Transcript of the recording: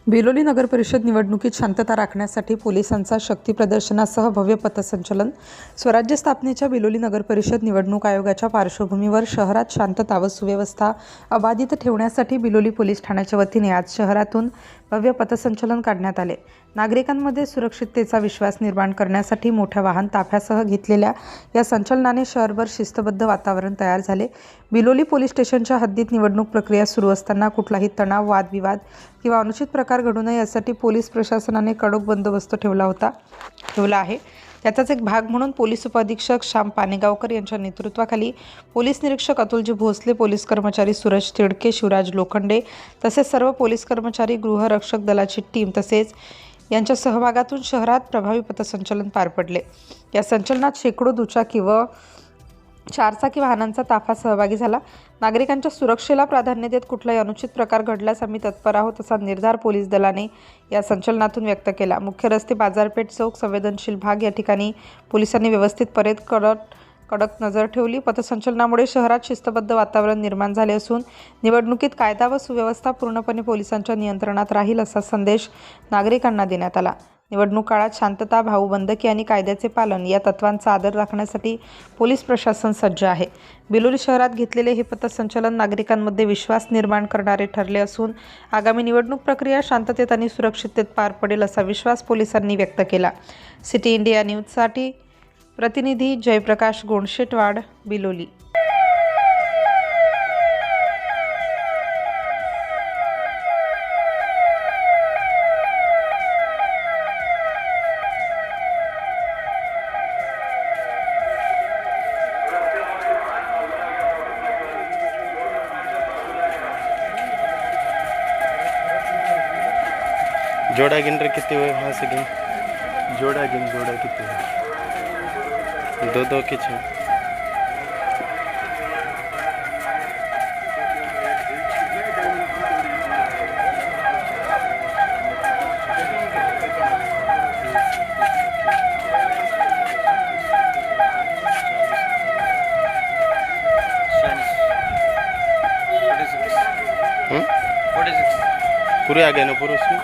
बिलोली नगर परिषद निवडणुकीत शांतता राखण्यासाठी पोलिसांचा शक्ती प्रदर्शनासह भव्य पथसंचलन. स्वराज्य स्थापनेच्या बिलोली नगर परिषद निवडणूक आयोगाच्या पार्श्वभूमीवर शहरात शांतता व सुव्यवस्था अबाधित ठेवण्यासाठी बिलोली पोलीस ठाण्याच्या वतीने आज शहरातून भव्य पथसंचलन काढण्यात आले. नागरिकांमध्ये सुरक्षिततेचा विश्वास निर्माण करण्यासाठी मोठ्या वाहन ताफ्यासह घेतलेल्या या संचलनाने शहरभर शिस्तबद्ध वातावरण तयार झाले. बिलोली पोलीस स्टेशनच्या हद्दीत निवडणूक प्रक्रिया सुरू असताना कुठलाही तणाव, वादविवाद किंवा अनुचित प्रकार घडू नये यासाठी पोलीस प्रशासनाने कडक बंदोबस्त ठेवला आहे. त्याचाच एक भाग म्हणून पोलीस उपअधीक्षक श्याम पानेगावकर यांच्या नेतृत्वाखाली पोलीस निरीक्षक अतुलजी भोसले, पोलीस कर्मचारी सूरज तिडके, शिवराज लोखंडे तसेच सर्व पोलीस कर्मचारी, गृहरक्षक दलाची टीम तसेच यांच्या सहभागातून शहरात प्रभावी पथसंचलन पार पडले. या संचलनात शेकडो दुचाकी व चारचाकी वाहनांचा ताफा सहभागी झाला. नागरिकांच्या सुरक्षेला प्राधान्य देत कुठलाही अनुचित प्रकार घडल्यास आम्ही तत्पर आहोत असा निर्धार पोलीस दलाने या संचलनातून व्यक्त केला. मुख्य रस्ते, बाजारपेठ, चौक, संवेदनशील भाग या ठिकाणी पोलिसांनी व्यवस्थितपणे कडक नजर ठेवली. पथसंचलनामुळे शहरात शिस्तबद्ध वातावरण निर्माण झाले असून निवडणुकीत कायदा व सुव्यवस्था पूर्णपणे पोलिसांच्या नियंत्रणात राहील असा संदेश नागरिकांना देण्यात आला. निवडणूक काळात शांतता, भाऊबंदकी आणि कायद्याचे पालन या तत्वांचा आदर राखण्यासाठी पोलीस प्रशासन सज्ज आहे. बिलोली शहरात घेतलेले हे पथसंचलन नागरिकांमध्ये विश्वास निर्माण करणारे ठरले असून आगामी निवडणूक प्रक्रिया शांततेत आणि सुरक्षिततेत पार पडेल असा विश्वास पोलिसांनी व्यक्त केला. सिटी इंडिया न्यूजसाठी प्रतिनिधी जयप्रकाश गोंडशेटवाड, बिलोली. जोड़ा गिन रहे कितने हुए वहाँ से गिन जोड़ा कितने हुए दो के छः पूरे आ गए ना पूरे उसमें